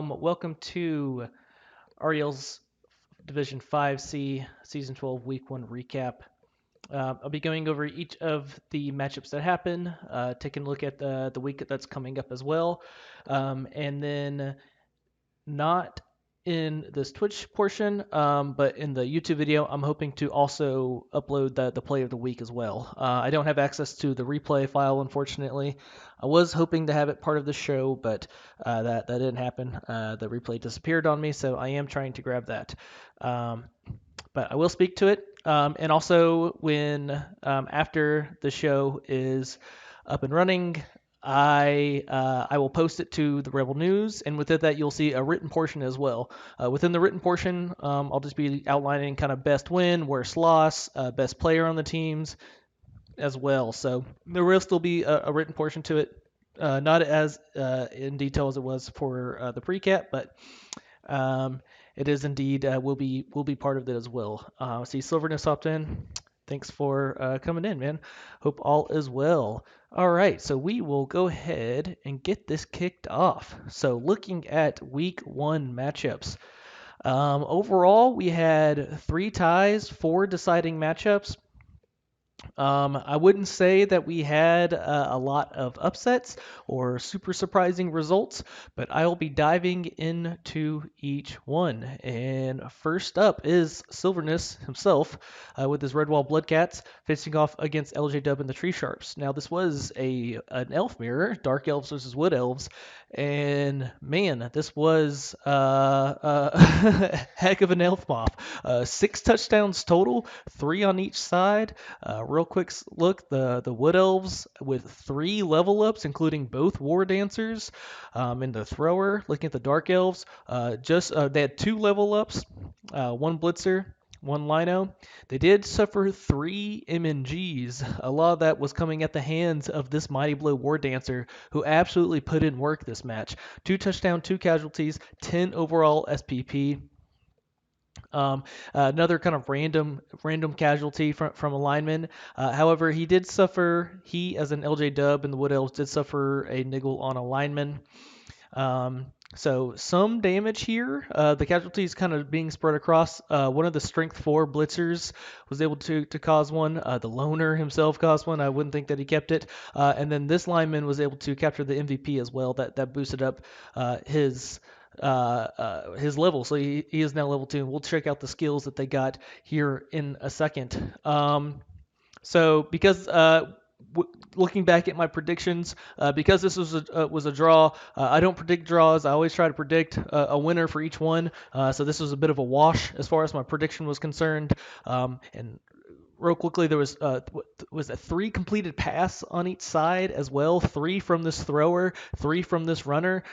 Welcome to REL's Division 5C Season 12 Week 1 recap. I'll be going over each of the matchups that happen, taking a look at the week that's coming up as well, and then not in this Twitch portion, but in the YouTube video, I'm hoping to also upload the play of the week as well. I don't have access to the replay file, unfortunately. I was hoping to have it part of the show, but that didn't happen. The replay disappeared on me, so I am trying to grab that. Um, but I will speak to it. And also, when after the show is up and running, I will post it to the REBBL News, and within that you'll see a written portion as well. Within the written portion, I'll just be outlining kind of best win, worst loss, best player on the teams as well. So there will still be a written portion to it, not as in detail as it was for the pre-cap, but um, it is indeed will be part of it as well. See Silverness hopped in. Thanks for coming in, man. Hope all is well. All right, so we will go ahead and get this kicked off. So looking at week 1 matchups. Overall, we had 3 ties, 4 deciding matchups. I wouldn't say that we had a lot of upsets or super surprising results, but I'll be diving into each one. And first up is Silverness himself with his Redwall Bloodcats facing off against LJ Dub and the Tree Sharps. Now, this was an elf mirror, Dark Elves versus Wood Elves, and man, this was heck of an elf mob. 6 touchdowns total, 3 on each side. Real quick look, the Wood Elves with 3 level ups, including both War Dancers and the Thrower. Looking at the Dark Elves, they had 2 level ups, 1 Blitzer, 1 Lino. They did suffer 3 MNGs. A lot of that was coming at the hands of this Mighty Blow War Dancer, who absolutely put in work this match. 2 touchdown, 2 casualties, 10 overall SPP. Another kind of random casualty from a lineman. However, he as an LJ Dub and the Wood Elves did suffer a niggle on a lineman. So some damage here. The casualties kind of being spread across. One of the strength 4 blitzers was able to cause one. The loner himself caused one. I wouldn't think that he kept it. And then this lineman was able to capture the MVP as well. That boosted up his level. So he is now level 2. And we'll check out the skills that they got here in a second. So because looking back at my predictions, because this was a draw, I don't predict draws. I always try to predict a winner for each one. So this was a bit of a wash as far as my prediction was concerned. And real quickly, there was a 3 completed pass on each side as well. 3 from this thrower, 3 from this runner.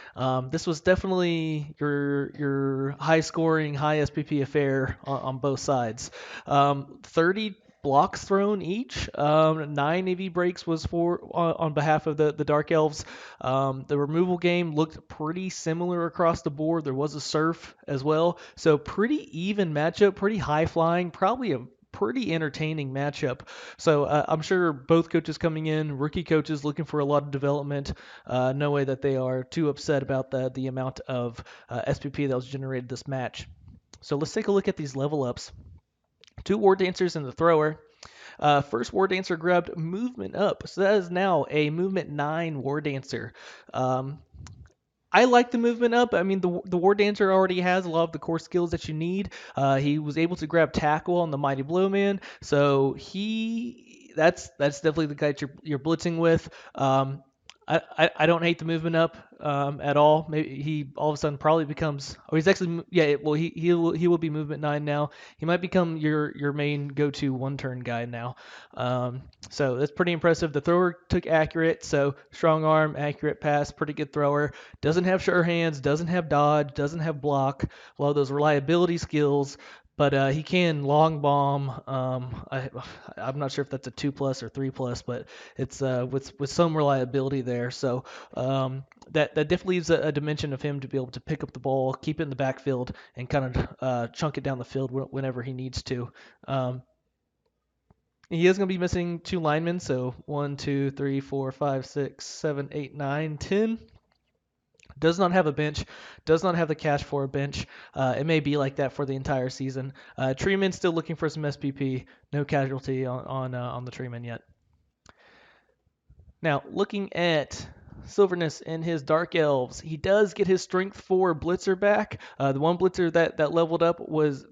This was definitely your high scoring, high SPP affair on both sides. 30 blocks thrown each. 9 AV breaks was on behalf of the Dark Elves. The removal game looked pretty similar across the board. There was a surf as well. So pretty even matchup, pretty high flying, probably a pretty entertaining matchup. So I'm sure both coaches coming in, rookie coaches looking for a lot of development. No way that they are too upset about the amount of SPP that was generated this match. So let's take a look at these level ups. 2 War Dancers and the Thrower. First War Dancer grabbed Movement Up, so that is now a Movement 9 War Dancer. I like the Movement Up. I mean, the War Dancer already has a lot of the core skills that you need. He was able to grab Tackle on the Mighty Blow Man, so that's definitely the guy you're blitzing with. I don't hate the Movement Up at all. Maybe he all of a sudden probably becomes. Oh, he's actually Well, he will be Movement 9 now. He might become your main go-to one-turn guy now. So that's pretty impressive. The thrower took accurate, so strong arm, accurate pass, pretty good thrower. Doesn't have sure hands, doesn't have dodge, doesn't have block. A lot of those reliability skills. But he can long bomb. I'm not sure if that's a 2+ or 3+, but it's with some reliability there. So that definitely leaves a dimension of him to be able to pick up the ball, keep it in the backfield, and kind of chunk it down the field whenever he needs to. He is going to be missing 2 linemen, so 1, 2, 3, 4, 5, 6, 7, 8, 9, 10. Does not have a bench, does not have the cash for a bench. It may be like that for the entire season. Treeman still looking for some SPP. No casualty on the Treeman yet. Now, looking at Silverness and his Dark Elves, he does get his Strength 4 Blitzer back. The one Blitzer that leveled up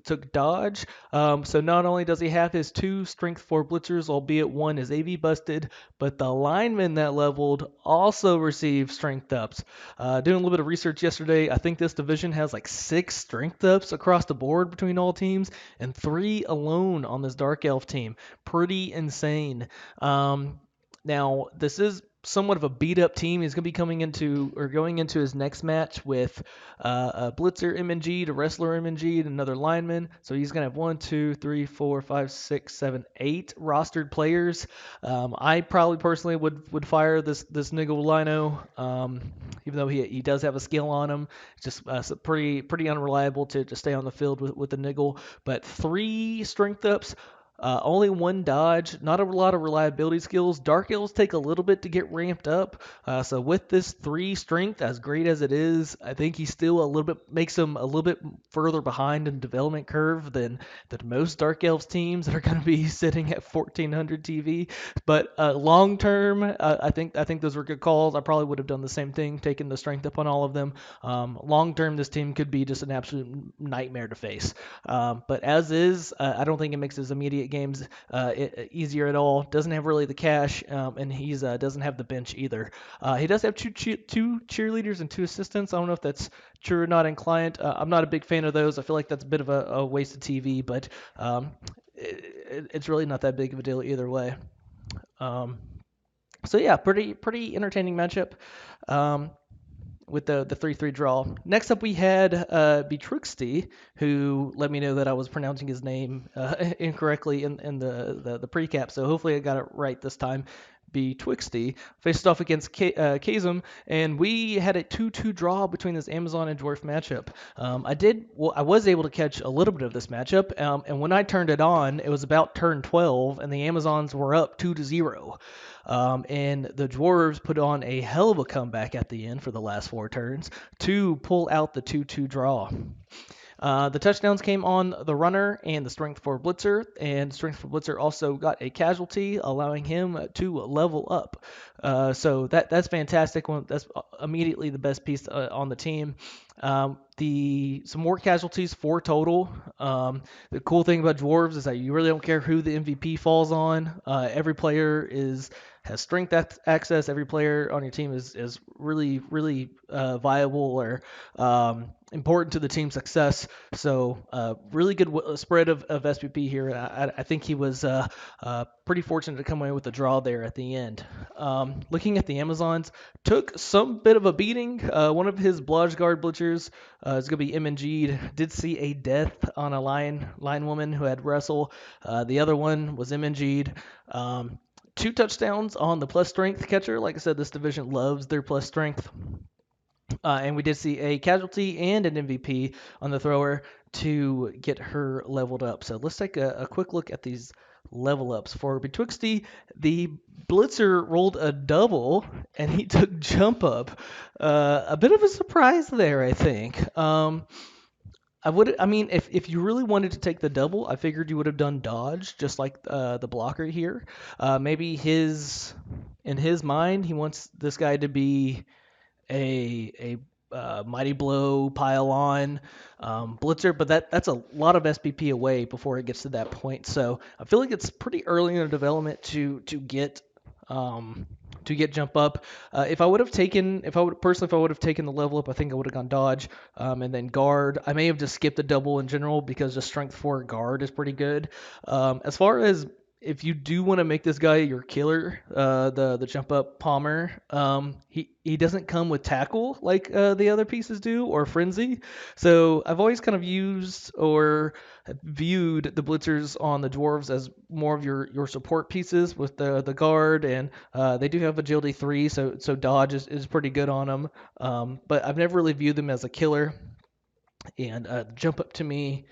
took Dodge. So not only does he have his 2 Strength 4 Blitzers, albeit one is AV busted, but the lineman that leveled also received Strength ups. Doing a little bit of research yesterday, I think this division has like 6 Strength ups across the board between all teams, and 3 alone on this Dark Elf team. Pretty insane. Now, this is somewhat of a beat up team. He's going to be going into his next match with a Blitzer MNG, a Wrestler MNG, and another lineman. So he's going to have 1, 2, 3, 4, 5, 6, 7, 8 rostered players. I probably personally would fire this Niggle Lino, even though he does have a skill on him. It's just pretty unreliable to stay on the field with the Niggle. But 3 strength ups. Only 1 dodge, not a lot of reliability skills. Dark Elves take a little bit to get ramped up. So with this 3 strength, as great as it is, I think he still makes him a little bit further behind in development curve than most Dark Elves teams that are going to be sitting at 1400 TV. But long term, I think those were good calls. I probably would have done the same thing, taken the strength up on all of them. Long term, this team could be just an absolute nightmare to face. But as is, I don't think it makes his immediate games easier at all. Doesn't have really the cash, and he's doesn't have the bench either. He does have two cheerleaders and 2 assistants. I don't know if that's true or not in client. I'm not a big fan of those. I feel like that's a bit of a waste of TV, but it's really not that big of a deal either way. So yeah, pretty entertaining matchup. With the 3-3 draw. Next up, we had Betruxty, who let me know that I was pronouncing his name incorrectly in the precap, so hopefully I got it right this time. Betwixty faced off against Kazum, and we had a 2-2 draw between this Amazon and Dwarf matchup. I was able to catch a little bit of this matchup, and when I turned it on, it was about turn 12, and the Amazons were up 2-0. And the Dwarves put on a hell of a comeback at the end for the last 4 turns to pull out the 2-2 draw. The touchdowns came on the runner and the Strength 4 Blitzer, and Strength 4 Blitzer also got a casualty, allowing him to level up. So that's fantastic. That's immediately the best piece on the team. Some more casualties, 4 total. The cool thing about Dwarves is that you really don't care who the MVP falls on. Every player has strength access. Every player on your team is really viable or important to the team's success. So really good spread of SPP here. I think he was pretty fortunate to come away with the draw there at the end. Looking at the Amazons, took some bit of a beating. One of his Blodge Guard Blitzers is going to be MNG'd. Did see a death on a line woman who had wrestle. The other one was MNG'd. 2 touchdowns on the plus strength catcher. Like I said, this division loves their plus strength. And we did see a casualty and an MVP on the thrower to get her leveled up. So let's take a quick look at these level ups. For Betwixty, the Blitzer rolled a double and he took jump up. A bit of a surprise there, I think. If you really wanted to take the double, I figured you would have done dodge, just like the blocker here. Maybe in his mind, he wants this guy to be a mighty blow pile on blitzer, but that's a lot of SPP away before it gets to that point. So I feel like it's pretty early in the development to get jump up. If I would have taken the level up, I think I would have gone dodge and then guard. I may have just skipped the double in general because the strength 4 guard is pretty good. As far as if you do want to make this guy your killer, the jump up Palmer, he doesn't come with tackle like the other pieces do, or frenzy. So I've always kind of used or viewed the blitzers on the dwarves as more of your support pieces with the guard, and they do have agility 3, so dodge is pretty good on them. But I've never really viewed them as a killer. And jump up to me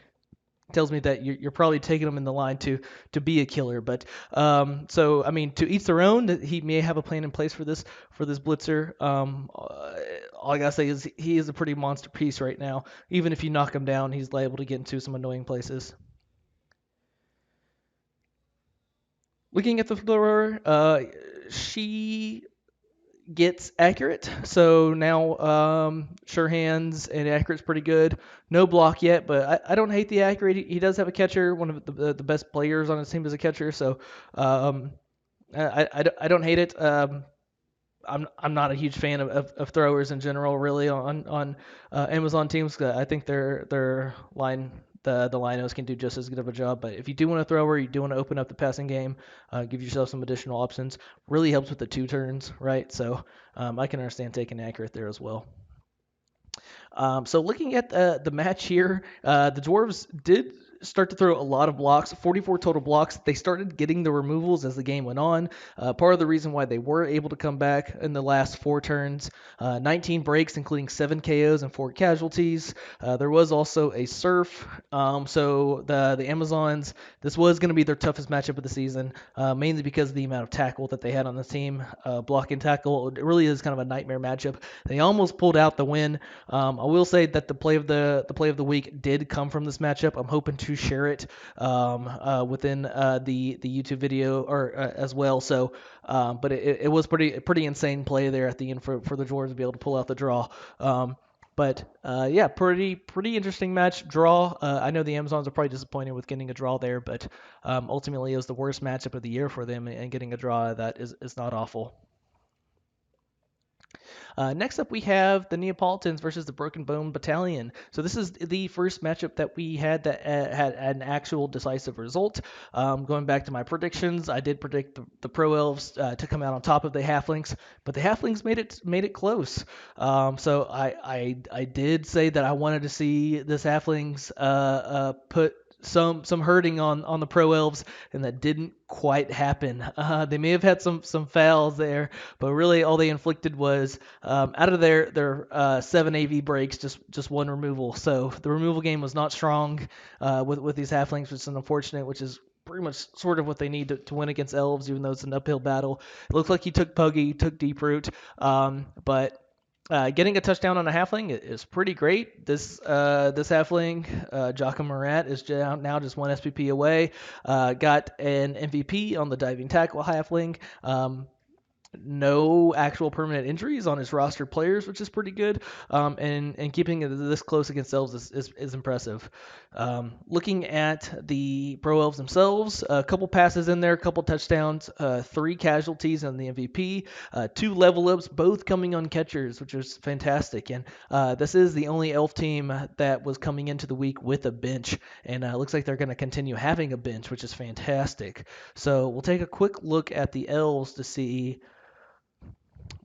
tells me that you're probably taking him in the line to be a killer. But so I mean, to each their own. He may have a plan in place for this blitzer. All I gotta say is he is a pretty monster piece right now. Even if you knock him down, he's liable to get into some annoying places. Looking at the thrower, she gets accurate. So now sure hands and accurate's pretty good. No block yet, but I don't hate the accurate. He does have a catcher, one of the best players on his team as a catcher. So um, I don't hate it. I'm not a huge fan of throwers in general, really on Amazon teams. I think their line the linos can do just as good of a job. But if you do want to thrower, you do want to open up the passing game, give yourself some additional options. Really helps with the two turns, right? So I can understand taking accurate there as well. So looking at the match here, the Dwarves did start to throw a lot of blocks, 44 total blocks. They started getting the removals as the game went on. Part of the reason why they were able to come back in the last four turns, 19 breaks, including 7 KOs and 4 casualties. There was also a surf. So the Amazons, this was going to be their toughest matchup of the season, mainly because of the amount of tackle that they had on the team. Block and tackle, it really is kind of a nightmare matchup. They almost pulled out the win. I will say that the play of the week did come from this matchup. I'm hoping to share it within the YouTube video or as well. So, but it was pretty insane play there at the end for the Dwarves to be able to pull out the draw. But yeah, pretty interesting match draw. I know the Amazons are probably disappointed with getting a draw there, but ultimately it was the worst matchup of the year for them, and getting a draw that is not awful. Next up, we have the Neapolitans versus the Broken Bone Battalion. So this is the first matchup that we had that had an actual decisive result. Going back to my predictions, I did predict the Pro Elves to come out on top of the Halflings, but the Halflings made it close. So I did say that I wanted to see this Halflings put some hurting on the Pro Elves, and that didn't quite happen. They may have had some fouls there, but really all they inflicted was out of their 7 AV breaks, just one removal. So the removal game was not strong with these halflings, which is unfortunate, which is pretty much sort of what they need to win against elves, even though it's an uphill battle. It looks like he took Puggy, took Deep Root, but getting a touchdown on a halfling is pretty great. This halfling, Jaka Murat, is now just one SPP away. Got an MVP on the diving tackle halfling. No actual permanent injuries on his roster players, which is pretty good. And keeping it this close against elves is impressive. Looking at the Pro Elves themselves, a couple passes in there, a couple touchdowns, 3 casualties on the MVP, 2 level ups, both coming on catchers, which is fantastic. And this is the only elf team that was coming into the week with a bench, and looks like they're going to continue having a bench, which is fantastic. So we'll take a quick look at the elves to see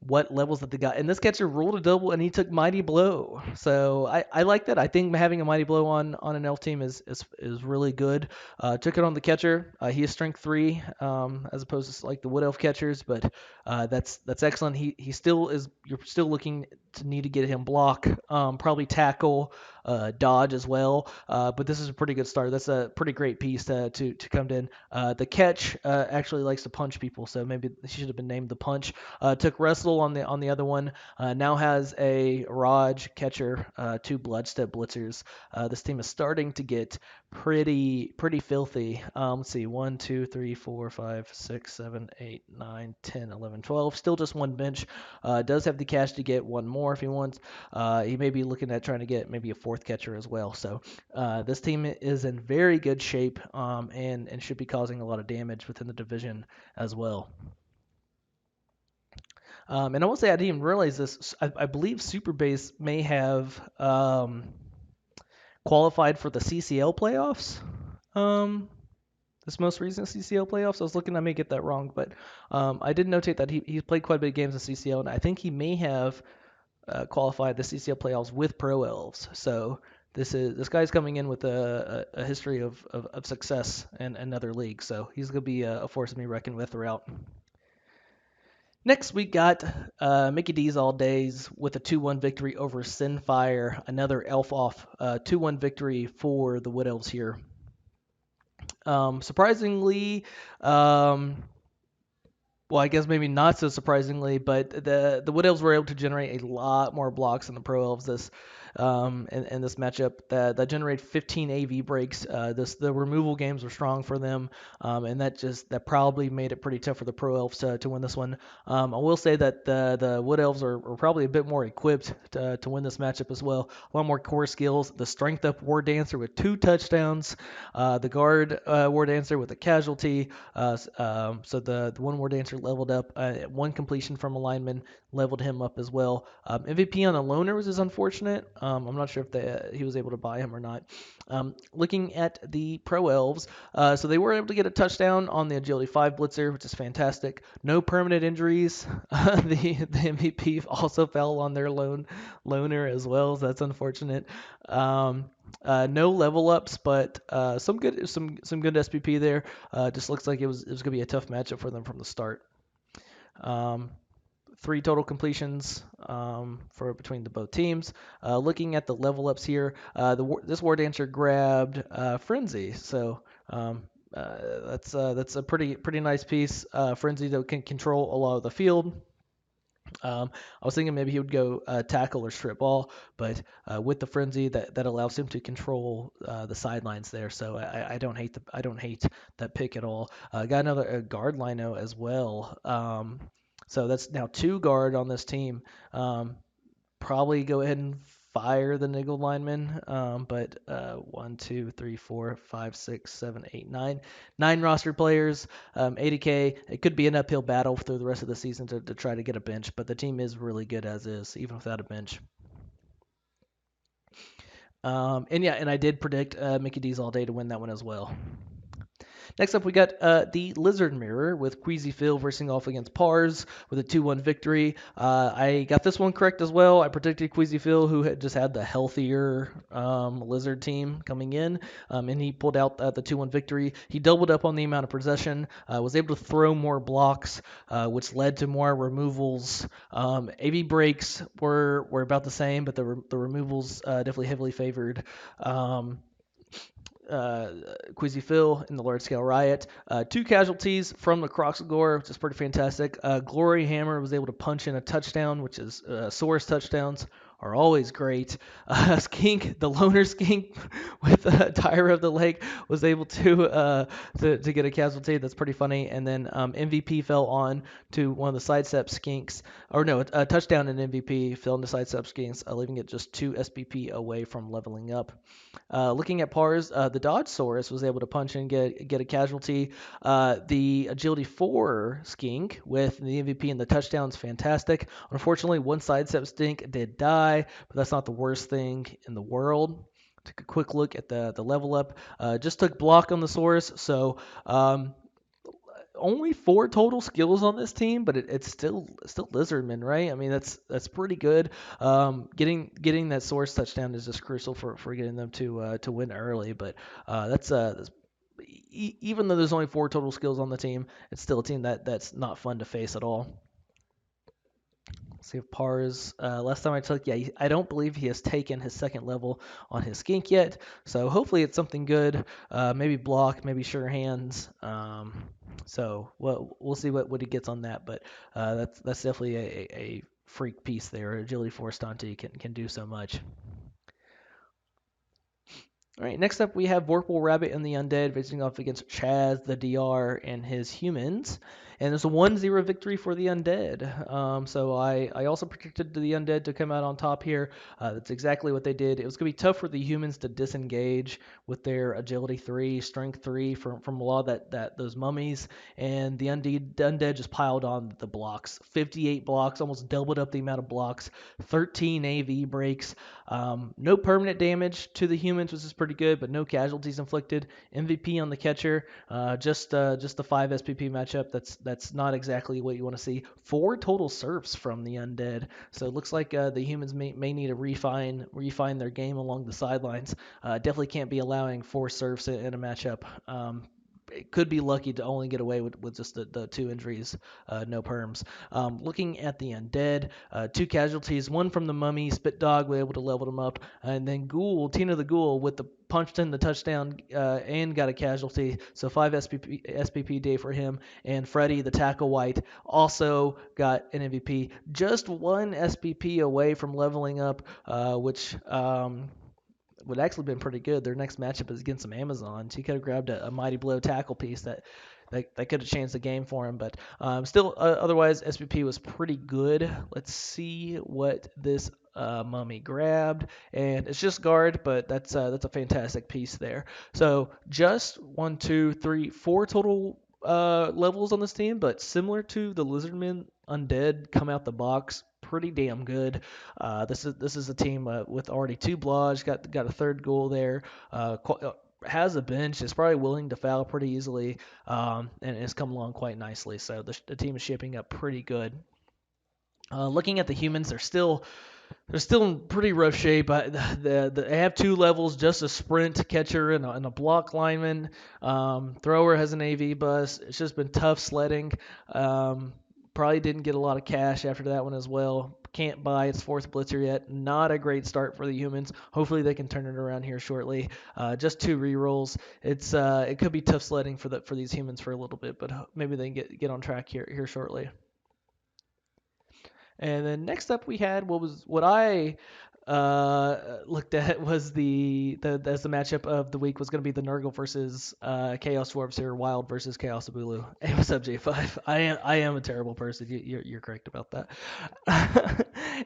what levels that they got. And this catcher rolled a double and he took Mighty Blow. So I like that. I think having a Mighty Blow on an elf team is really good. Took it on the catcher. He is strength 3 as opposed to like the Wood Elf catchers, but that's excellent. He still is. You're still looking to need to get him block, probably tackle, dodge as well. But this is a pretty good start. That's a pretty great piece to come in. The catch actually likes to punch people, so maybe he should have been named the punch. Took Wrestle on the other one. Now has a Raj catcher, 2 Bloodstep blitzers. This team is starting to get pretty filthy. Let's see, 1, 2, 3, 4, 5, 6, 7, 8, 9, 10, 11, 12. Still just one bench. Does have the cash to get one more if he wants. He may be looking at trying to get maybe a 4th catcher as well. So this team is in very good shape, and should be causing a lot of damage within the division as well. And I will say I didn't even realize this. I believe Superbase may have qualified for the CCL playoffs. This most recent CCL playoffs. I was looking, I may get that wrong, but I did notate that he played quite a bit of games in CCL, and I think he may have qualified the CCL playoffs with Pro Elves. So this guy's coming in with a history of success in another league. So he's going to be a force to be reckoned with throughout. Next, we got Mickey D's All Days with a 2-1 victory over Sinfire, another elf off 2-1 victory for the Wood Elves here. Surprisingly, um, well, I guess maybe not so surprisingly, but the Wood Elves were able to generate a lot more blocks than the Pro Elves in this matchup. That generated 15 AV breaks. The removal games were strong for them, and that probably made it pretty tough for the Pro Elves to win this one. I will say that the Wood Elves are probably a bit more equipped to win this matchup as well. A lot more core skills. The Strength Up War Dancer with 2 touchdowns. The Guard War Dancer with a casualty. So the one War Dancer leveled up. One completion from a lineman leveled him up as well. MVP on the loner was unfortunate. I'm not sure if he was able to buy him or not. Looking at the Pro Elves, so they were able to get a touchdown on the Agility 5 blitzer, which is fantastic. No permanent injuries. The MVP also fell on their loner as well, so that's unfortunate. No level ups, but some good SPP there. Just looks like it was gonna be a tough matchup for them from the start. 3 total completions for between the both teams. Looking at the level ups here, this War Dancer grabbed Frenzy, so that's a pretty nice piece. Frenzy that can control a lot of the field. I was thinking maybe he would go tackle or strip ball, but with the frenzy that allows him to control the sidelines there. So I don't hate that pick at all. Got another guard lino as well. So that's now 2 guard on this team. Probably go ahead and fire the niggle lineman. But 1, 2, 3, 4, 5, 6, 7, 8, 9. 9 roster players, 80K. It could be an uphill battle through the rest of the season to try to get a bench, but the team is really good as is, even without a bench. And I did predict Mickey D's All Day to win that one as well. Next up, we got the Lizard Mirror with Queasy Phil versing off against Pars with a 2-1 victory. I got this one correct as well. I predicted Queasy Phil, who had just had the healthier Lizard team coming in, and he pulled out the 2-1 victory. He doubled up on the amount of possession, was able to throw more blocks, which led to more removals. AV breaks were about the same, but the removals definitely heavily favored. Quizzy Phil in the large scale riot. 2 casualties from the Croxagore, which is pretty fantastic. Glory Hammer was able to punch in a touchdown, which is Source touchdowns are always great. Skink, the loner skink with Tyra of the Lake was able to get a casualty. That's pretty funny. And then MVP fell on to one of the sidestep skinks, or no, a touchdown and MVP fell into sidestep skinks, leaving it just 2 SPP away from leveling up. Looking at pars, the Dodge Saurus was able to punch and get a casualty. The Agility 4 skink with the MVP and the touchdowns, fantastic. Unfortunately, one sidestep skink did die, but that's not the worst thing in the world. Took a quick look at the level up. Just took block on the Saurus, so only 4 total skills on this team, but it's still Lizardman, right? I mean, that's pretty good. Getting that source touchdown is just crucial for getting them to win early. But that's even though there's only 4 total skills on the team, it's still a team that's not fun to face at all. See if Pars, last time I took, I don't believe he has taken his 2nd level on his skink yet. So hopefully it's something good. Maybe block, maybe sure hands. So we'll see what he gets on that. But that's definitely a freak piece there. Agility 4 Stunty can do so much. All right, next up we have Vorpal Rabbit and the Undead facing off against Chaz, the DR, and his humans. And it's a 1-0 victory for the Undead. So I also predicted the Undead to come out on top here. That's exactly what they did. It was going to be tough for the humans to disengage with their Agility 3, Strength 3 from a lot of those mummies. And the Undead just piled on the blocks. 58 blocks, almost doubled up the amount of blocks. 13 AV breaks. No permanent damage to the humans, which is pretty good, but no casualties inflicted. MVP on the catcher. Just the 5 SPP matchup. That's not exactly what you want to see. 4 total serfs from the Undead. So it looks like the humans may need to refine their game along the sidelines. Definitely can't be allowing 4 serfs in a matchup. could be lucky to only get away with just the 2 injuries, no perms. Looking at the undead, 2 casualties, one from the mummy, Spit Dog, we were able to level them up, and then Ghoul, Tina the Ghoul, with the punched in the touchdown and got a casualty, so 5 SPP day for him. And Freddie, the tackle white, also got an MVP. Just 1 SPP away from leveling up, which would actually been pretty good. Their next matchup is against some Amazons. He could have grabbed a mighty blow tackle piece that could have changed the game for him. But still, otherwise, SPP was pretty good. Let's see what this mummy grabbed, and it's just guard, but that's a fantastic piece there. So just 1, 2, 3, 4 total levels on this team, but similar to the Lizardmen, Undead come out the box pretty damn good. This is a team with already 2 blodge, got a third goal there. Has a bench, is probably willing to foul pretty easily, and has come along quite nicely. So the team is shaping up pretty good. Looking at the humans, they're still in pretty rough shape. They have 2 levels, just a sprint catcher and a block lineman. Thrower has an AV bus. It's just been tough sledding. Probably didn't get a lot of cash after that one as well. Can't buy its 4th blitzer yet. Not a great start for the humans. Hopefully they can turn it around here shortly. Just 2 rerolls. It could be tough sledding for these humans for a little bit, but maybe they can get on track here shortly. And then next up we had what I looked at was as the matchup of the week was going to be the Nurgle versus Chaos Dwarves here, Wild versus Chaos Abulu. Hey, what's up, J5? I am a terrible person. You're correct about that.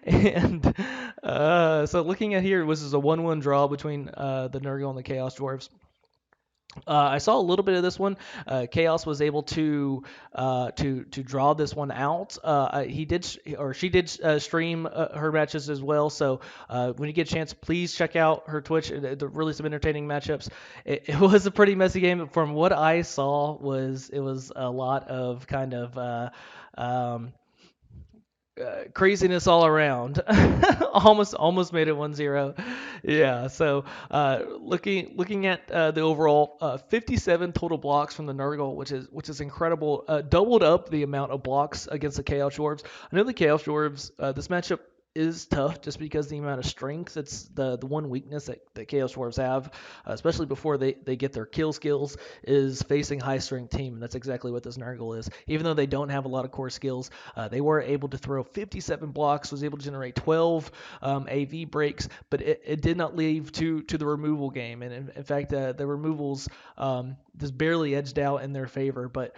And so looking at here, this is a 1-1 draw between the Nurgle and the Chaos Dwarves. I saw a little bit of this one. Chaos was able to draw this one out. She did stream her matches as well. So when you get a chance, please check out her Twitch. They're really some entertaining matchups. It was a pretty messy game. From what I saw, it was a lot of kind of craziness all around. almost made it 1-0. Yeah, so looking at the overall 57 total blocks from the Nurgle, which is incredible. Doubled up the amount of blocks against the Chaos Dwarves. I know the Chaos Dwarves, this matchup is tough just because the amount of strength. It's the one weakness that Chaos Dwarves have, especially before they get their kill skills, is facing high strength team. And that's exactly what this Nurgle is. Even though they don't have a lot of core skills, they were able to throw 57 blocks, was able to generate 12 AV breaks, but it did not leave to the removal game. And in fact, the removals just barely edged out in their favor. But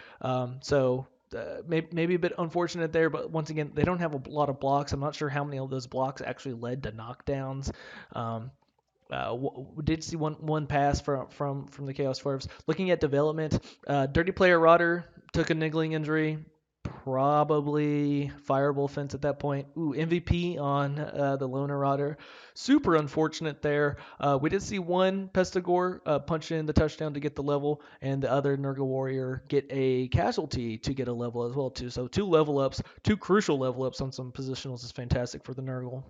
maybe a bit unfortunate there, but once again, they don't have a lot of blocks. I'm not sure how many of those blocks actually led to knockdowns. We did see one pass from the Chaos Dwarves. Looking at development, Dirty Player Rotter took a niggling injury. Probably fireable fence at that point. Ooh, MVP on the Loner Rotter. Super unfortunate there. We did see one Pestigore punch in the touchdown to get the level, and the other Nurgle Warrior get a casualty to get a level as well too. So 2 level ups, 2 crucial level ups on some positionals is fantastic for the Nurgle.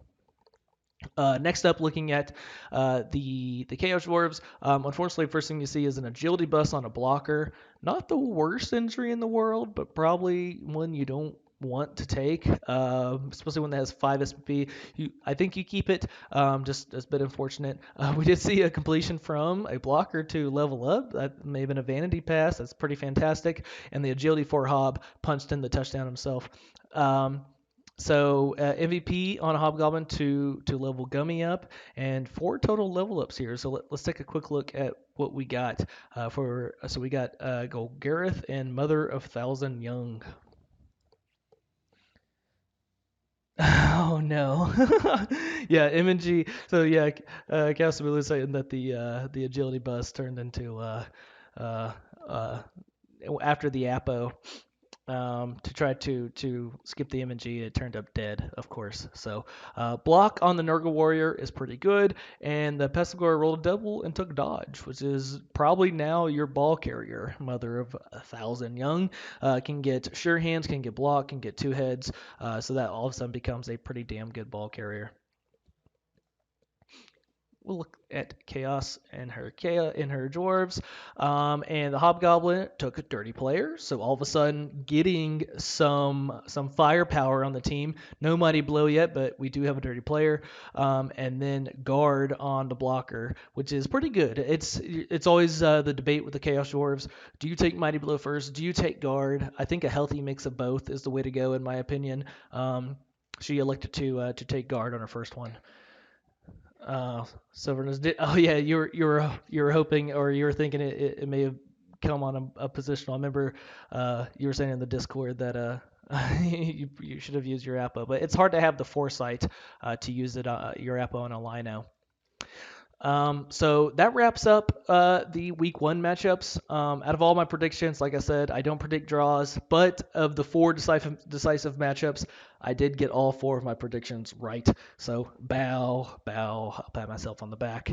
Next up, looking at the Chaos Dwarves. Unfortunately, first thing you see is an agility bust on a blocker. Not the worst injury in the world, but probably one you don't want to take, especially one that has 5 SPP. I think you keep it. Just a bit unfortunate. We did see a completion from a blocker to level up. That may have been a vanity pass. That's pretty fantastic. And the agility 4 Hob punched in the touchdown himself. So MVP on a Hobgoblin to level Gummy up, and 4 total level ups here. So let's take a quick look at what we got So we got Golgareth and Mother of Thousand Young. Oh no. Yeah, MNG. So yeah, Casamula is saying that the agility bus turned into after the Apo. To try to skip the MNG, it turned up dead, of course. So block on the Nurgle Warrior is pretty good, and the Pestigore rolled a double and took dodge, which is probably now your ball carrier. Mother of 1,000 Young can get sure hands, can get block, can get 2 heads, so that all of a sudden becomes a pretty damn good ball carrier. we'll look at Chaos and her dwarves. And the Hobgoblin took a dirty player, so all of a sudden getting some firepower on the team. No mighty blow yet, but we do have a dirty player. And then guard on the blocker, which is pretty good. It's always the debate with the Chaos dwarves. Do you take mighty blow first? Do you take guard? I think a healthy mix of both is the way to go, in my opinion. She elected to take guard on her first one. Silverness did. Oh yeah, you were hoping, or you were thinking it may have come on a positional. I remember you were saying in the Discord that you should have used your Appo, but it's hard to have the foresight to use your Appo on a Lino. So that wraps up the week one matchups. Out of all my predictions, like I said, I don't predict draws, but of the four decisive matchups, I did get all four of my predictions right. So bow, I'll pat myself on the back.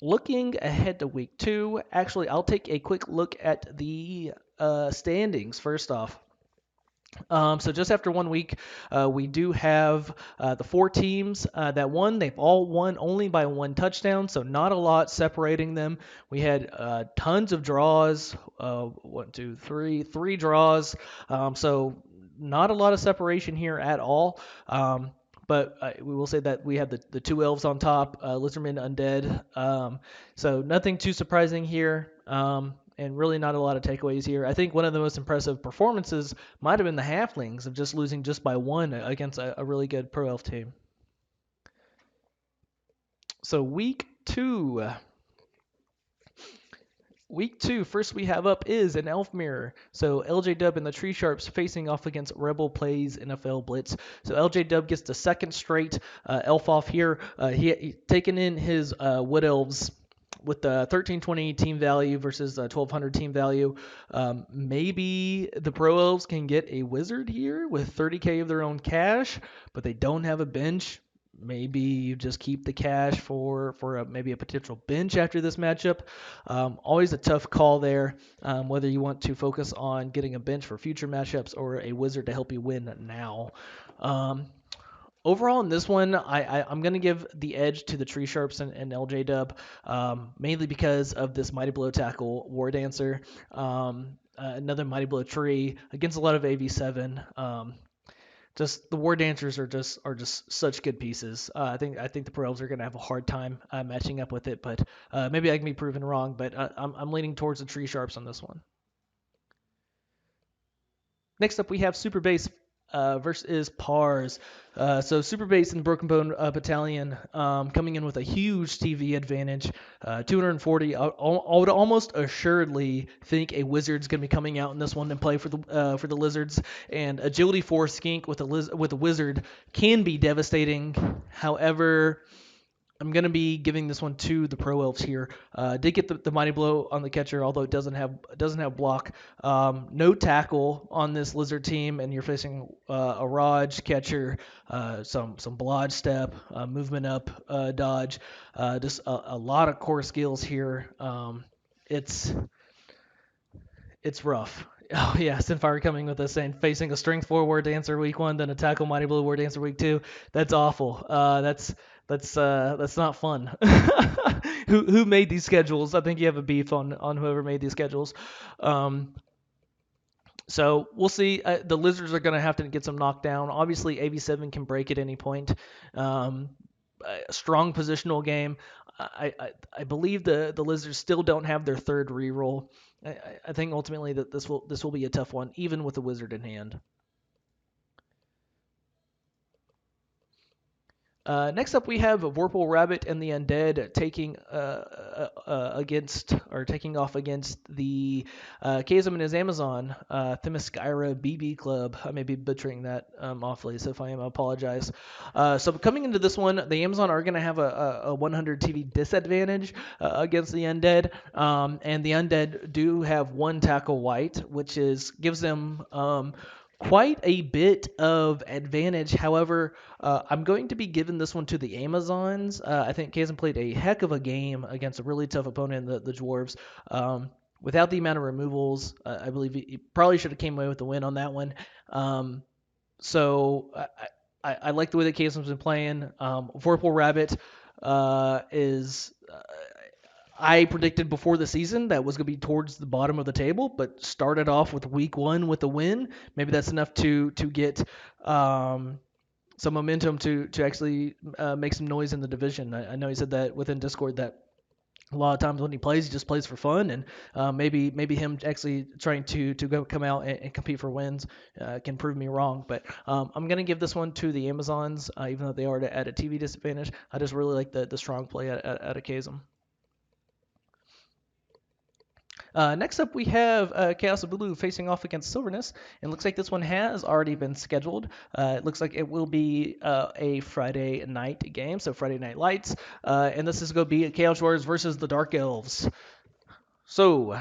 Looking ahead to week two, actually, I'll take a quick look at the standings first off. So just after 1 week, we do have the four teams that won. They've all won only by one touchdown, so not a lot separating them. We had tons of draws. One, two, three draws. So not a lot of separation here at all. But we will say that we have the two elves on top, Lizardman Undead. So nothing too surprising here. And really not a lot of takeaways here. I think one of the most impressive performances might have been the Halflings of just losing just by one against a really good Pro Elf team. So week two. Week two, first we have up is an Elf Mirror. So LJ Dub and the Tree Sharps facing off against REBBL Plays NFL Blitz. So LJ Dub gets the second straight Elf off here. He taken in his Wood Elves with the 1320 team value versus 1200 team value. Maybe the Pro Elves can get a Wizard here with 30k of their own cash, but they don't have a bench. Maybe you just keep the cash for maybe a potential bench after this matchup. Always a tough call there, whether you want to focus on getting a bench for future matchups or a Wizard to help you win now. Overall, in this one, I'm going to give the edge to the Tree Sharps and LJ Dub, mainly because of this Mighty Blow Tackle War Dancer. Another Mighty Blow Tree against a lot of AV7. Just the War Dancers are just such good pieces. I think the Pro Elves are going to have a hard time matching up with it, but maybe I can be proven wrong. But I'm leaning towards the Tree Sharps on this one. Next up, we have Super Base versus Pars. So Super Base and the Broken Bone Battalion coming in with a huge TV advantage. 240. I would almost assuredly think a Wizard's going to be coming out in this one and play for the Lizards. And Agility 4 Skink with a Wizard can be devastating. However, I'm going to be giving this one to the Pro Elves here. Did get the Mighty Blow on the catcher, although it doesn't have block. No tackle on this Lizard team, and you're facing a Raj catcher, some blodge step, movement up, dodge. Just a lot of core skills here. It's rough. Oh yeah, Sinfire coming with us saying facing a strength 4 War Dancer week 1, then a tackle Mighty Blow War Dancer week 2. That's awful. That's not fun. Who made these schedules? I think you have a beef on whoever made these schedules. So we'll see. The Lizards are going to have to get some knockdown. Obviously, AV7 can break at any point. A strong positional game. I believe the Lizards still don't have their third reroll. I think ultimately that this will be a tough one, even with the Wizard in hand. Next up, we have Vorpal Rabbit and the Undead taking off against the Kazum and his Amazon, Themyscira BB Club. I may be butchering that awfully, so if I am, I apologize. So coming into this one, the Amazon are going to have a 100 TV disadvantage against the Undead, and the Undead do have one tackle white, which gives them quite a bit of advantage. However, I'm going to be giving this one to the Amazons. I think Kazan played a heck of a game against a really tough opponent, the Dwarves. Without the amount of removals, I believe he probably should have came away with the win on that one. So I like the way the Kazum's been playing. Vorpal Rabbit is I predicted before the season that was going to be towards the bottom of the table, but started off with week one with a win. Maybe that's enough to get some momentum to actually make some noise in the division. I know he said that within Discord that a lot of times when he plays, he just plays for fun, and maybe him actually trying to come out and compete for wins can prove me wrong. But I'm gonna give this one to the Amazons, even though they are at a TV disadvantage. I just really like the strong play at a Kazum. Next up, we have Chaos of Blue facing off against Silverness. It looks like this one has already been scheduled. It looks like it will be a Friday night game, so Friday Night Lights. And this is going to be Chaos Warriors versus the Dark Elves. So,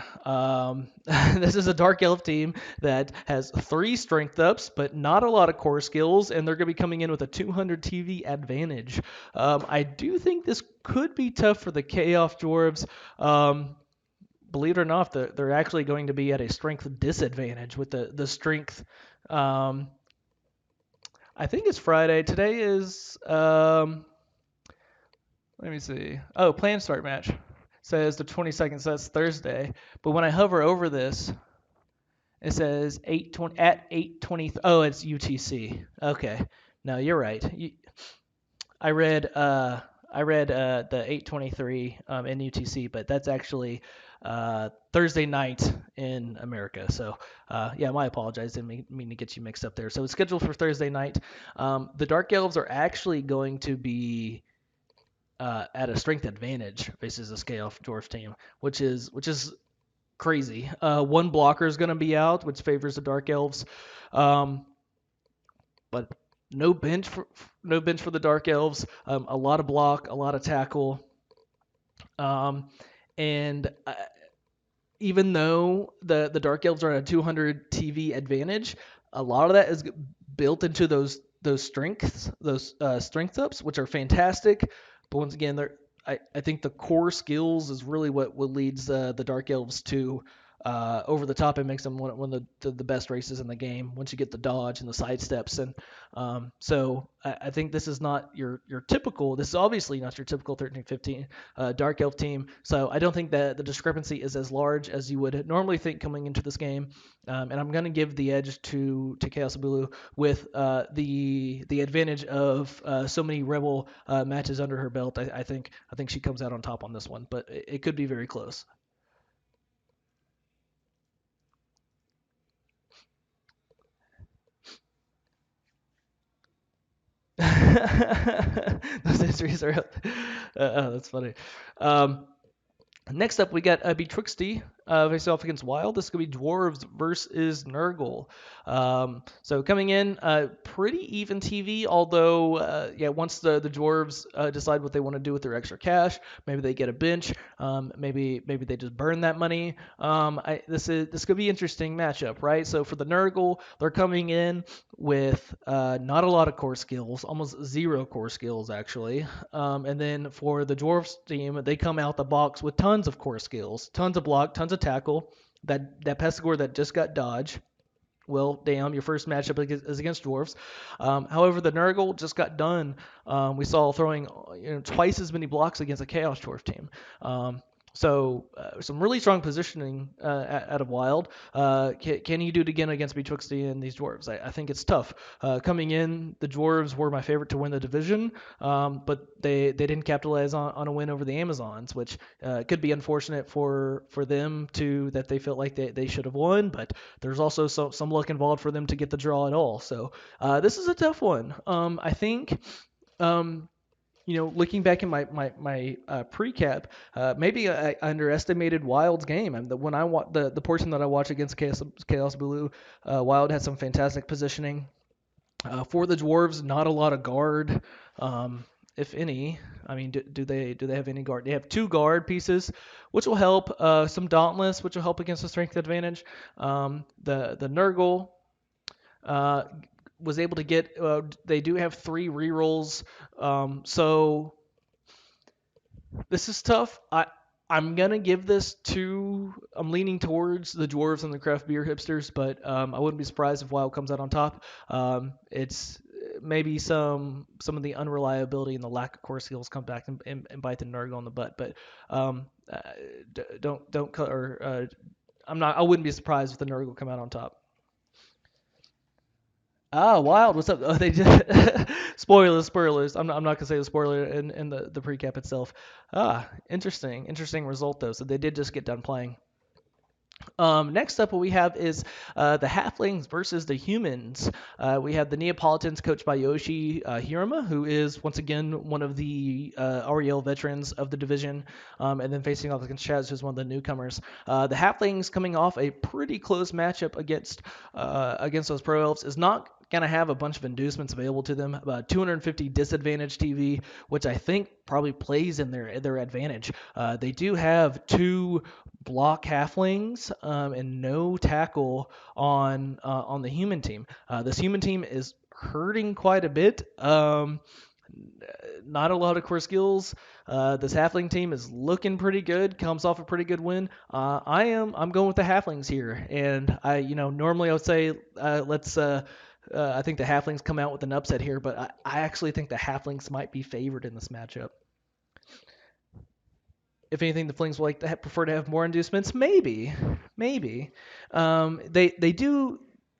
this is a Dark Elf team that has 3 strength ups, but not a lot of core skills, and they're going to be coming in with a 200 TV advantage. I do think this could be tough for the Chaos Dwarves. Believe it or not, they're actually going to be at a strength disadvantage with the strength. I think it's Friday. Today is, let me see. Oh, planned start match says the 22nd, so that's Thursday. But when I hover over this, it says 8:20 at 8:20. Oh, it's UTC. Okay. No, you're right. I read the 8:23 in UTC, but that's actually Thursday night in America. So yeah, I apologize. Didn't mean to get you mixed up there. So it's scheduled for Thursday night. The Dark Elves are actually going to be at a strength advantage versus the Scale Dwarf team, which is crazy. One blocker is going to be out, which favors the Dark Elves. But no bench for the Dark Elves. A lot of block, a lot of tackle, and even though the Dark Elves are at a 200 TV advantage, a lot of that is built into those strengths, those strength ups, which are fantastic. But once again, I think the core skills is really what leads the Dark Elves to over the top and makes them one of the best races in the game once you get the dodge and the side steps. And so I think this is not your typical, this is obviously not your typical 13-15 Dark Elf team. So I don't think that the discrepancy is as large as you would normally think coming into this game. And I'm going to give the edge to Chaos Bulu with the advantage of so many REBBL matches under her belt. I think she comes out on top on this one, but it could be very close. Those histories are oh, that's funny. Next up, we got Betwixty face off against Wild. This is going to be Dwarves versus Nurgle. So coming in, pretty even TV, although, yeah, once the Dwarves decide what they want to do with their extra cash, maybe they get a bench, maybe they just burn that money. This could be an interesting matchup, right? So for the Nurgle, they're coming in with not a lot of core skills, almost 0 core skills, actually. And then for the Dwarves team, they come out the box with tons of core skills, tons of block, tons of tackle. That Pestigore that just got dodge. Well, damn, your first matchup is against Dwarves. However, the Nurgle just got done. We saw throwing twice as many blocks against a Chaos Dwarf team. So some really strong positioning out of Wild. Can he do it again against Betwixty and these Dwarves? I think it's tough. Coming in, the Dwarves were my favorite to win the division, but they didn't capitalize on a win over the Amazons, which could be unfortunate for them that they felt like they should have won, but there's also some luck involved for them to get the draw at all. So this is a tough one. I think looking back in my pre-cap, maybe I underestimated Wild's game. And when I the portion that I watched against Chaos Blue, Wild had some fantastic positioning. For the Dwarves, not a lot of guard, if any. I mean, do they have any guard? They have 2 guard pieces, which will help. Some Dauntless, which will help against the strength advantage. The Nurgle. Was able to get. They do have 3 rerolls, so this is tough. I'm gonna give this to. I'm leaning towards the Dwarves and the craft beer hipsters, but I wouldn't be surprised if Wild comes out on top. It's maybe some of the unreliability and the lack of core skills come back and bite the Nurgle in the butt. But um, uh, don't or I wouldn't be surprised if the Nurgle come out on top. Ah, wild. What's up? Oh, they just spoilers. I'm not gonna say the spoiler in the precap itself. Ah, interesting result though. So they did just get done playing. Next up, what we have is the Halflings versus the Humans. We have the Neapolitans coached by Yoshi Hirama, who is once again one of the REL veterans of the division, and then facing off against Chaz, who's one of the newcomers. The Halflings coming off a pretty close matchup against those Pro Elves is not going to have a bunch of inducements available to them. 250 disadvantage TV, which I think probably plays in their advantage. They do have two block halflings and no tackle on the human team. This human team is hurting quite a bit. Not a lot of core skills. This halfling team is looking pretty good. Comes off a pretty good win. I'm going with the halflings here, and normally I would say let's. I think the halflings come out with an upset here, but I actually think the halflings might be favored in this matchup. If anything, the Flings will prefer to have more inducements. Maybe.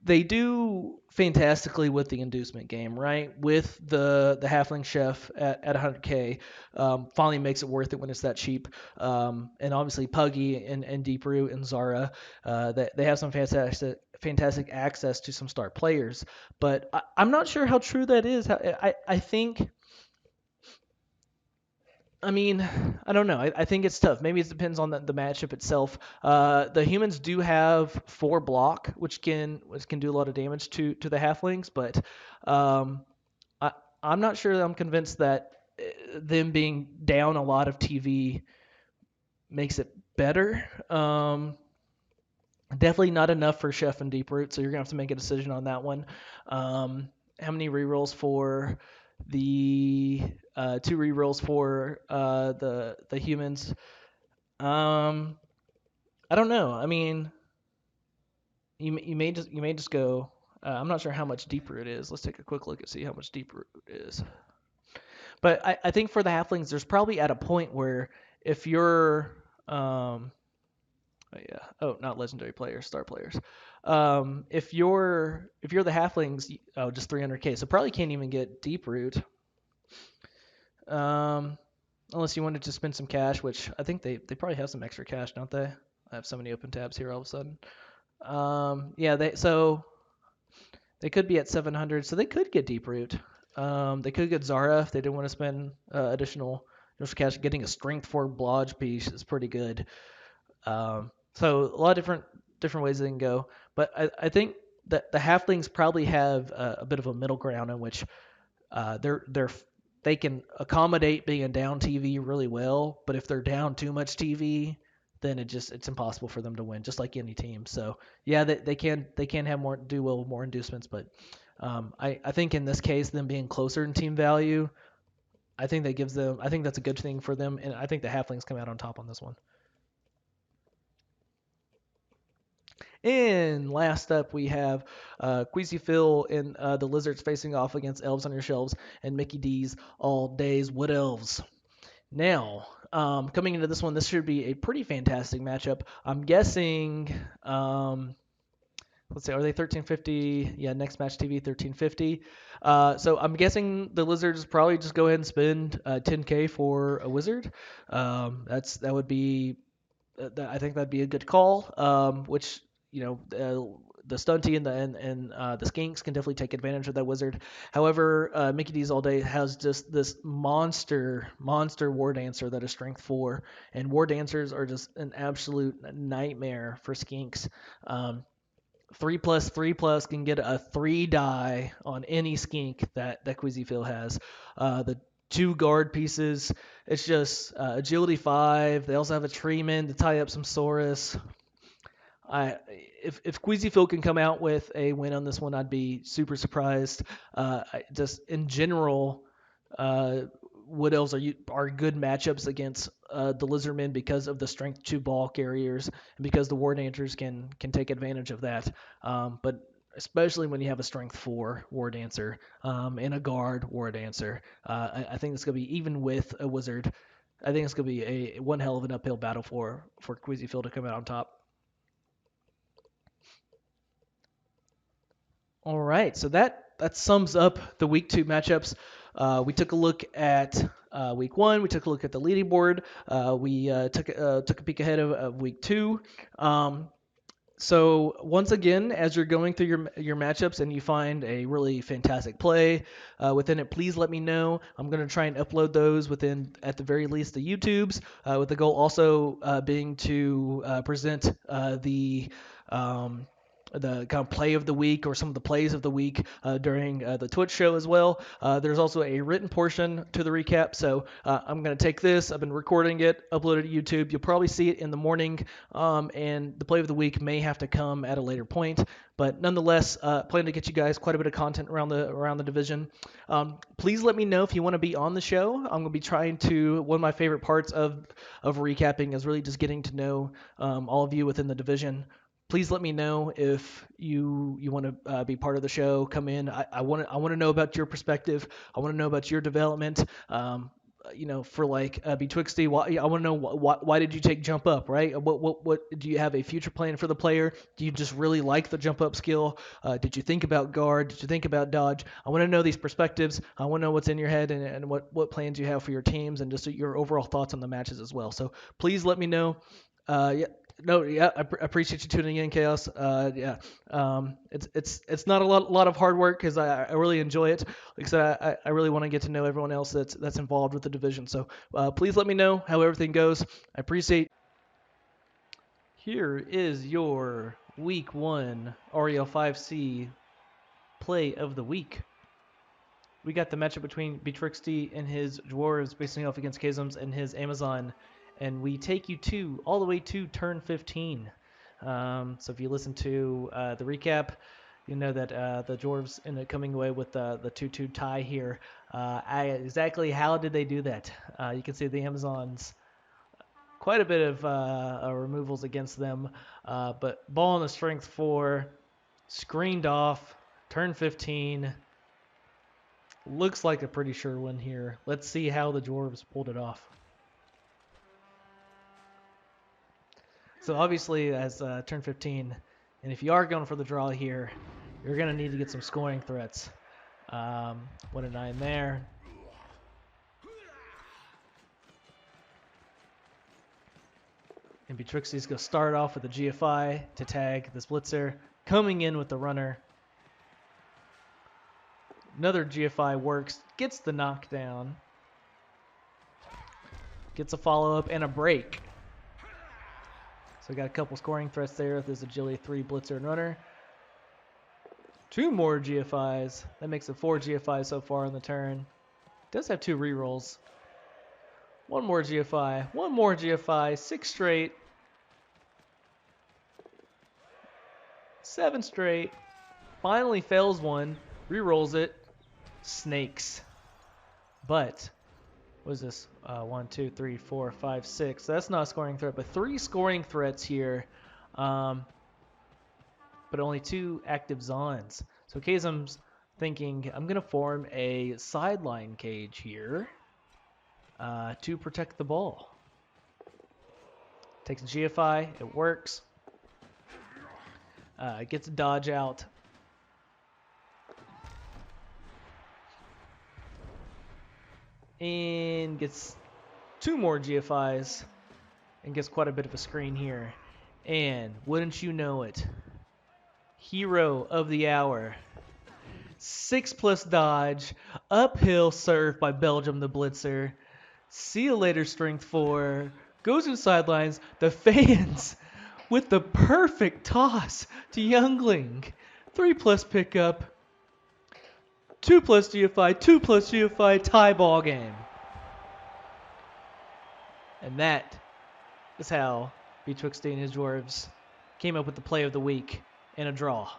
They do fantastically with the inducement game, right? With the Halfling Chef at 100K, finally makes it worth it when it's that cheap. And obviously Puggy and Deep Root and Zara, they have some fantastic access to some star players. But I'm not sure how true that is. I think. I mean, I don't know. I think it's tough. Maybe it depends on the matchup itself. The humans do have 4 block, which can do a lot of damage to the halflings, but um, I I'm not sure that I'm convinced that them being down a lot of TV makes it better. Definitely not enough for Chef and Deep Root, so you're gonna have to make a decision on that one. How many rerolls for the 2 rerolls for the humans? Um, I don't know. I mean, you may just go. I'm not sure how much Deep Root is. Let's take a quick look and see how much Deep Root is. But I think for the halflings, there's probably at a point where if you're oh, yeah. Oh, not legendary players, star players. If you're the halflings, oh, just 300K. So probably can't even get deep root. Unless you wanted to spend some cash, which I think they probably have some extra cash, don't they? I have so many open tabs here all of a sudden. Yeah, they could be at 700, so they could get deep root. They could get Zara if they didn't want to spend additional cash. Getting a strength 4 blodge piece is pretty good. So a lot of different ways they can go, but I think that the halflings probably have a bit of a middle ground in which they can accommodate being down TV really well, but if they're down too much TV, then it's impossible for them to win, just like any team. So yeah, they can have do well with more inducements, but I think in this case, them being closer in team value, I think that's a good thing for them, and I think the halflings come out on top on this one. And last up, we have Queasy Phil and the Lizards facing off against Elves on Your Shelves and Mickey D's All Days Wood Elves. Now, coming into this one, this should be a pretty fantastic matchup. I'm guessing, let's see, are they 1350? Yeah, next match TV 1350. So I'm guessing the Lizards probably just go ahead and spend 10K for a Wizard. That would be, I think that'd be a good call. Which the Stunty and the Skinks can definitely take advantage of that Wizard. However, Mickey D's All Day has just this monster War Dancer that is Strength 4, and War Dancers are just an absolute nightmare for Skinks. 3+3+ can get a 3 die on any skink that Queasy Phil has. The 2 guard pieces, it's just agility 5. They also have a treeman to tie up some Saurus. If Queasy Phil can come out with a win on this one, I'd be super surprised. Just in general, Wood Elves are good matchups against the Lizardmen because of the Strength 2 ball carriers and because the War Dancers can take advantage of that. But especially when you have a strength 4 War Dancer and a guard War Dancer. I think it's going to be, even with a wizard, I think it's going to be a one hell of an uphill battle for Quizzyfield to come out on top. All right, so that sums up the week 2 matchups. We took a look at week 1. We took a look at the leading board. We took a peek ahead of week 2. So once again, as you're going through your matchups and you find a really fantastic play within it, please let me know. I'm going to try and upload those within, at the very least, the YouTubes, with the goal also being to present the kind of play of the week or some of the plays of the week during the Twitch show as well. There's also a written portion to the recap, so I'm going to take this. I've been recording it, upload it to YouTube. You'll probably see it in the morning, and the play of the week may have to come at a later point. But nonetheless, plan to get you guys quite a bit of content around the division. Please let me know if you want to be on the show. I'm going to be trying to. One of my favorite parts of recapping is really just getting to know all of you within the division. Please let me know if you want to be part of the show. Come in. I want to know about your perspective. I want to know about your development. For like Betwixty, I want to know why did you take jump up, right? What do you have a future plan for the player? Do you just really like the jump up skill? Did you think about guard? Did you think about dodge? I want to know these perspectives. I want to know what's in your head and what plans you have for your teams and just your overall thoughts on the matches as well. So please let me know. Yeah. No, yeah, I appreciate you tuning in, Chaos. It's not a lot of hard work because I really enjoy it. Like I said, I really want to get to know everyone else that's involved with the division. So please let me know how everything goes. I appreciate. Here is your Week 1 REL 5C play of the week. We got the matchup between Betrixty and his Dwarves facing off against Kazums and his Amazon. And we take you all the way to turn 15. So if you listen to the recap, you know that the Dwarves ended up coming away with the 2-2 tie here. Exactly how did they do that? You can see the Amazons, quite a bit of removals against them. But ball on the strength 4, screened off, turn 15. Looks like a pretty sure win here. Let's see how the Dwarves pulled it off. So obviously, as turn 15, and if you are going for the draw here, you're going to need to get some scoring threats. 1 and 9 there. And Betrixty's going to start off with a GFI to tag this blitzer, coming in with the runner. Another GFI works, gets the knockdown, gets a follow-up and a break. So we got a couple scoring threats there. There's agility 3 blitzer and runner. 2 more GFIs. That makes it 4 GFIs so far in the turn. Does have 2 rerolls. 1 more GFI. 1 more GFI. 6 straight. 7 straight. Finally fails one. Rerolls it. Snakes. But what is this? 1, 2, 3, 4, 5, 6. So that's not a scoring threat, but 3 scoring threats here. But only 2 active Zons. So Kazum's thinking, I'm going to form a sideline cage here to protect the ball. Takes a GFI. It works. Gets a dodge out. And gets 2 more GFIs and gets quite a bit of a screen here. And wouldn't you know it, hero of the hour, 6+ dodge, uphill serve by Belgium the Blitzer. See you later, strength 4. Goes to the sidelines. The fans with the perfect toss to Youngling. 3+ pickup. 2+ GFI, 2+ GFI, tie ball game. And that is how Betwixty and his Dwarves came up with the play of the week in a draw.